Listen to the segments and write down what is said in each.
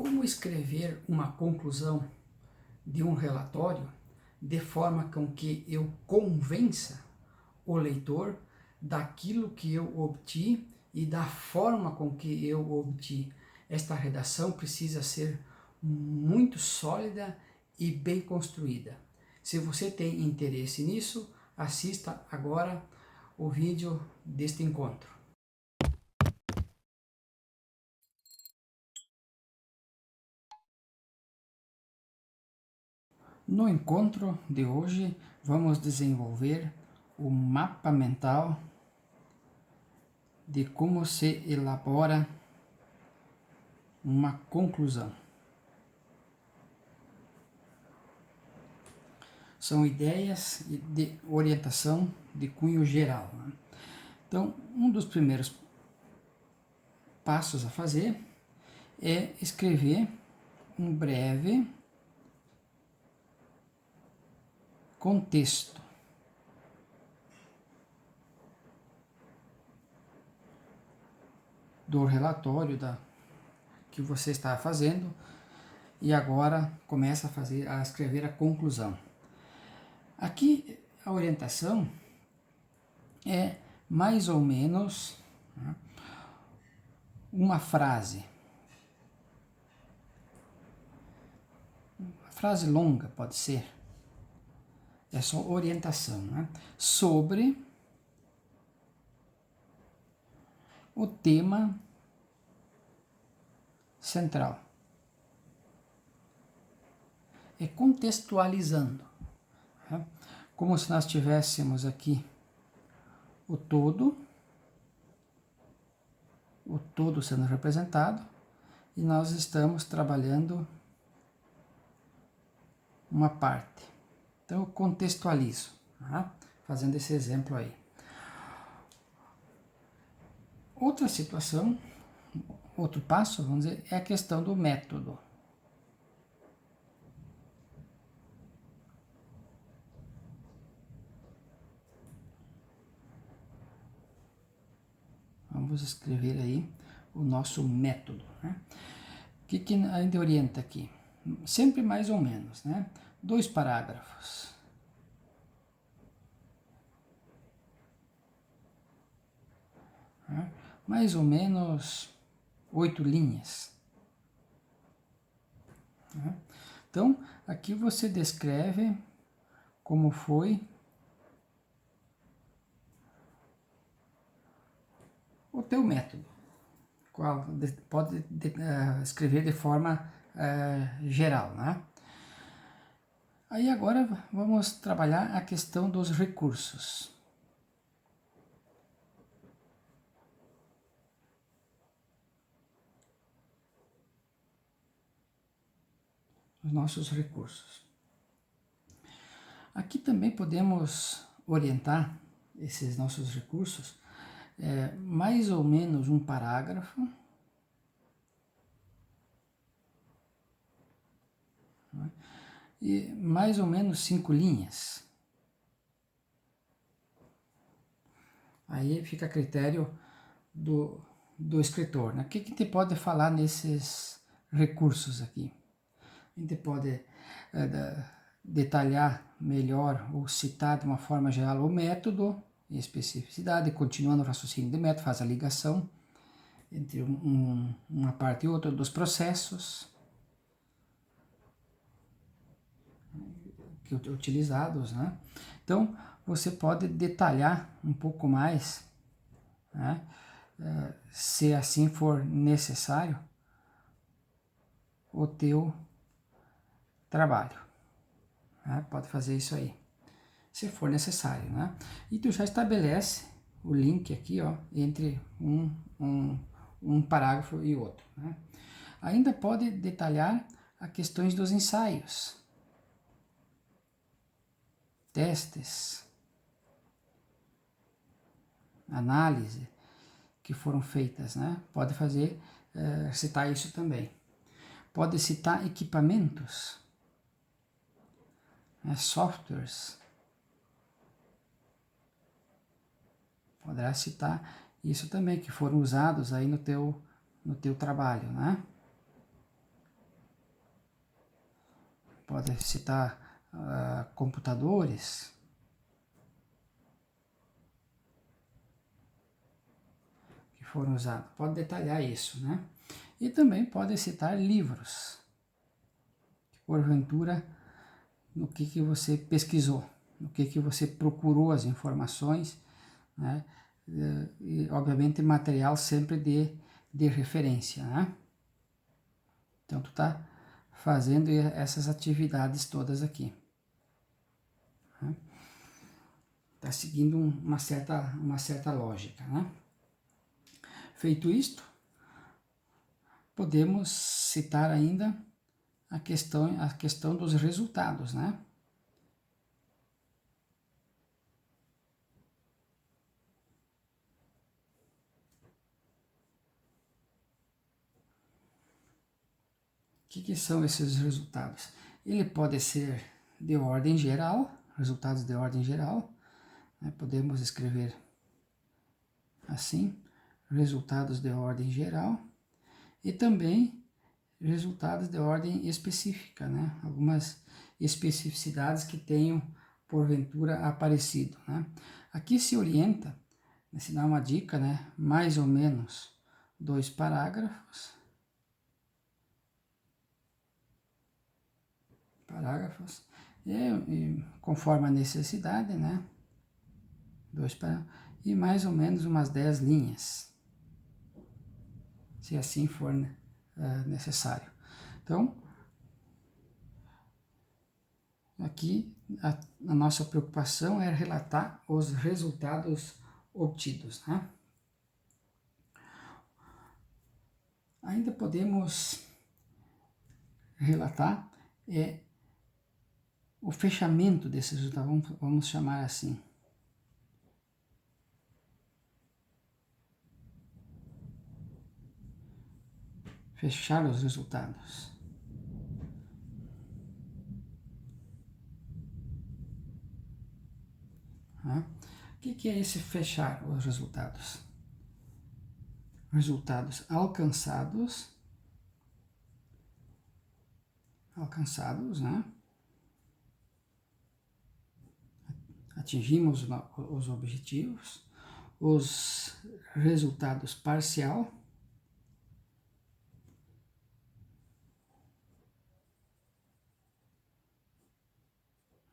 Como escrever uma conclusão de um relatório de forma com que eu convença o leitor daquilo que eu obti e da forma com que eu obti. Esta redação precisa ser muito sólida e bem construída. Se você tem interesse nisso, assista agora o vídeo deste encontro. No encontro de hoje, vamos desenvolver o mapa mental de como se elabora uma conclusão. São ideias de orientação de cunho geral, né? Então, um dos primeiros passos a fazer é escrever um breve contexto do relatório que você está fazendo e agora começa a escrever a conclusão. Aqui a orientação é mais ou menos, né, uma frase. Uma frase longa pode ser. É só orientação, né, sobre o tema central. É contextualizando, né, como se nós tivéssemos aqui o todo sendo representado, e nós estamos trabalhando uma parte. Então eu contextualizo, tá? Fazendo esse exemplo aí. Outra situação, outro passo, vamos dizer, é a questão do método. Vamos escrever aí o nosso método, né? O que a gente orienta aqui? Sempre mais ou menos, né? 2 parágrafos. Né? Mais ou menos 8 linhas. Né? Então, aqui você descreve como foi o teu método. Qual pode escrever de forma geral, né? Aí agora vamos trabalhar a questão dos recursos. Os nossos recursos. Aqui também podemos orientar esses nossos recursos, mais ou menos um parágrafo, né? E mais ou menos 5 linhas. Aí fica a critério do escritor, né? O que a gente pode falar nesses recursos aqui? A gente pode detalhar melhor ou citar de uma forma geral o método e especificidade, continuando o raciocínio de método, faz a ligação entre uma parte e outra dos processos utilizados, né? Então, você pode detalhar um pouco mais, né? Se assim for necessário, o teu trabalho, né? Pode fazer isso aí, se for necessário, né? E tu já estabelece o link aqui, ó, entre um parágrafo e outro, né? Ainda pode detalhar as questões dos ensaios, testes, análise que foram feitas, né? Pode fazer, citar isso também. Pode citar equipamentos, né? Softwares. Poderá citar isso também, que foram usados aí no teu trabalho, né? pode citar computadores, que foram usados, pode detalhar isso, né? E também pode citar livros, que porventura, no que você pesquisou, no que você procurou as informações, né? E obviamente material sempre de referência, né? Então tu tá fazendo essas atividades todas aqui, né? Tá seguindo uma certa lógica, né? Feito isto, podemos citar ainda a questão dos resultados, né? O que são esses resultados? Ele pode ser de ordem geral, resultados de ordem geral, né? Podemos escrever assim, resultados de ordem geral, e também resultados de ordem específica, né? Algumas especificidades que tenham porventura aparecido, né? Aqui se orienta, se dá uma dica, né? Mais ou menos 2 parágrafos, e conforme a necessidade, né? 2 parágrafos, e mais ou menos umas 10 linhas, se assim for, né, necessário. Então, aqui a nossa preocupação é relatar os resultados obtidos, né? Ainda podemos relatar o fechamento desses resultados, vamos chamar assim. Fechar os resultados. O que é esse fechar os resultados? Resultados alcançados, né? Atingimos os objetivos, os resultados parcial,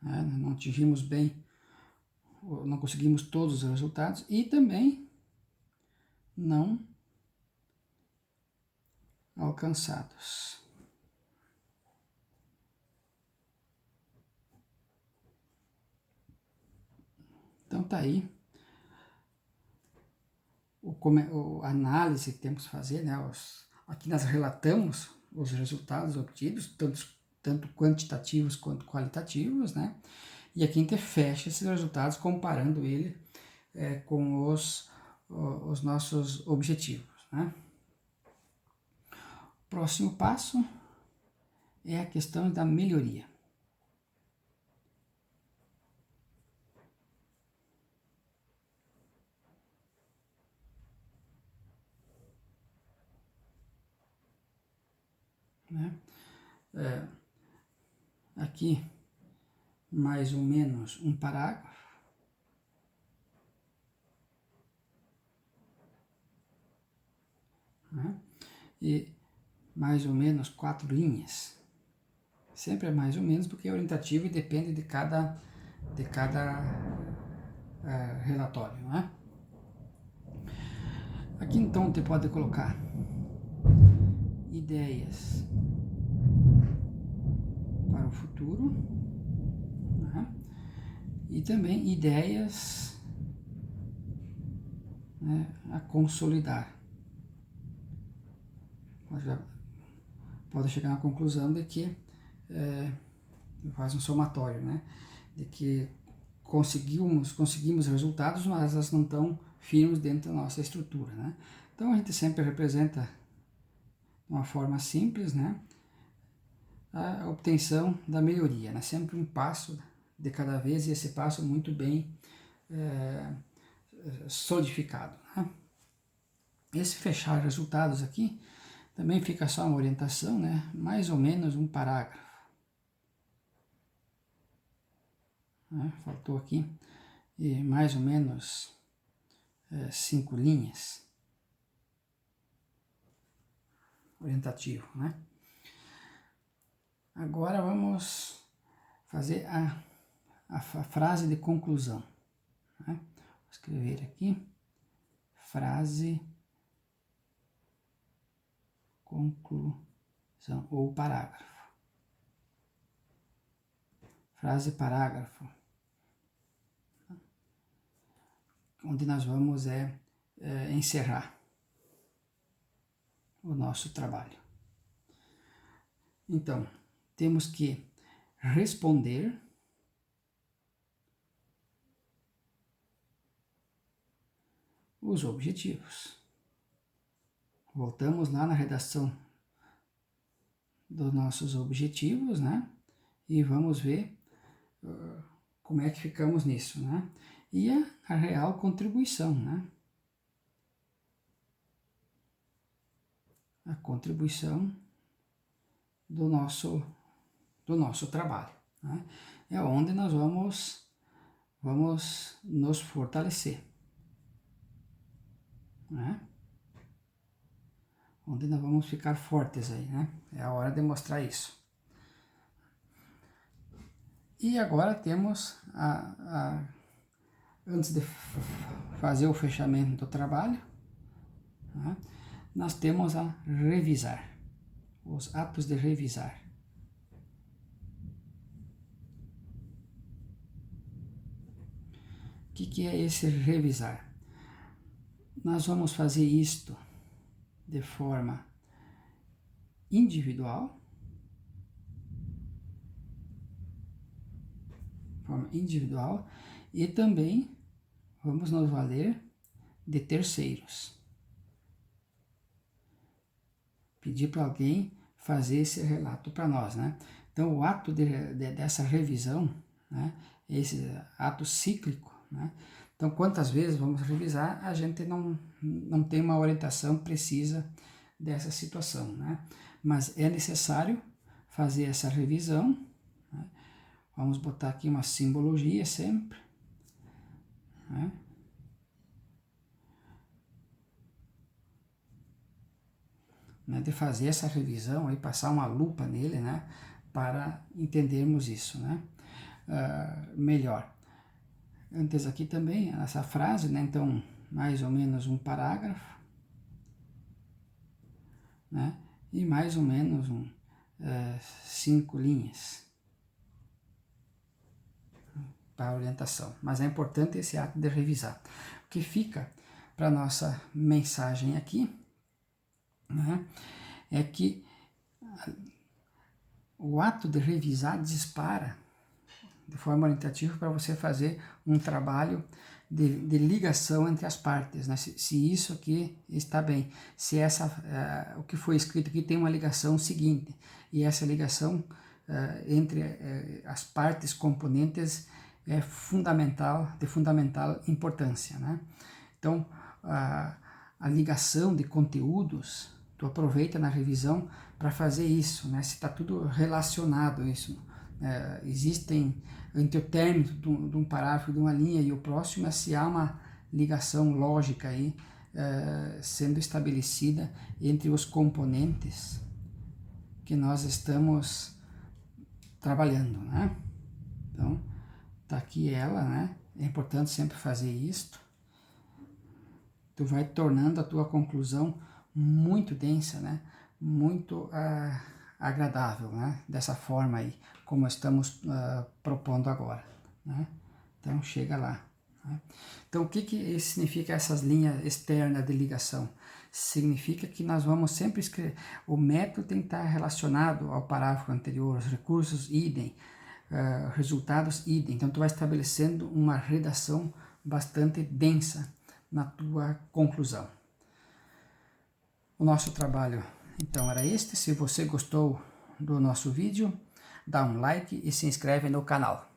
né? Não atingimos bem, não conseguimos todos os resultados, e também não alcançados. Então tá aí a análise que temos que fazer, né? Aqui nós relatamos os resultados obtidos, tanto quantitativos quanto qualitativos, né? E aqui a gente fecha esses resultados comparando ele com os nossos objetivos, né? O próximo passo é a questão da melhoria. Né? Aqui, mais ou menos um parágrafo, né? E mais ou menos 4 linhas. Sempre é mais ou menos, porque é orientativo e depende de cada relatório, né? Aqui então você pode colocar ideias para o futuro, né? E também ideias, né, a consolidar. Pode chegar à conclusão de que faz um somatório, né? De que conseguimos resultados, mas elas não estão firmes dentro da nossa estrutura, né? Então a gente sempre representa de uma forma simples, né, a obtenção da melhoria, né? Sempre um passo de cada vez, e esse passo muito bem solidificado, né? Esse fechar resultados aqui também fica só uma orientação, né? Mais ou menos um parágrafo. né? Faltou aqui mais ou menos 5 linhas. Orientativo, né? Agora vamos fazer a frase de conclusão, né? Vou escrever aqui, frase, conclusão, ou parágrafo. Frase, parágrafo, onde nós vamos encerrar o nosso trabalho. Então, temos que responder os objetivos. Voltamos lá na redação dos nossos objetivos, né? E vamos ver como é que ficamos nisso, né? E a real contribuição, né? A contribuição do nosso trabalho, né? É onde nós vamos nos fortalecer, né? Onde nós vamos ficar fortes aí, né? É a hora de mostrar isso. E agora temos antes de fazer o fechamento do trabalho, né, nós temos a revisar, os atos de revisar. O que é esse revisar? Nós vamos fazer isto de forma individual, e também vamos nos valer de terceiros. Pedir para alguém fazer esse relato para nós, né? Então, o ato dessa revisão, né, esse ato cíclico, né? Então, quantas vezes vamos revisar, a gente não tem uma orientação precisa dessa situação, né? Mas é necessário fazer essa revisão, né? Vamos botar aqui uma simbologia sempre, né? De fazer essa revisão, e passar uma lupa nele, né? Para entendermos isso, né? Melhor. Antes aqui também, essa frase, né? Então, mais ou menos um parágrafo, né? E mais ou menos 5 linhas para a orientação. Mas é importante esse ato de revisar. O que fica para nossa mensagem aqui, né, é que o ato de revisar dispara de forma orientativa para você fazer um trabalho de ligação entre as partes, né? Se isso aqui está bem, se o que foi escrito aqui tem uma ligação seguinte, e essa ligação entre as partes componentes é de fundamental importância, né? Então, a ligação de conteúdos, tu aproveita na revisão para fazer isso, né? Se está tudo relacionado isso. Existem entre o término de um parágrafo, de uma linha e o próximo, se há uma ligação lógica aí sendo estabelecida entre os componentes que nós estamos trabalhando, né? Então, tá aqui ela, né? É importante sempre fazer isto. Tu vai tornando a tua conclusão muito densa, né? Muito agradável, né? Dessa forma aí, como estamos propondo agora, né? Então, chega lá, né? Então, o que significa essas linhas externas de ligação? Significa que nós vamos sempre escrever, o método tem que estar relacionado ao parágrafo anterior, os recursos idem, resultados idem. Então, tu vai estabelecendo uma redação bastante densa na tua conclusão. O nosso trabalho, então, era este. Se você gostou do nosso vídeo, dá um like e se inscreve no canal.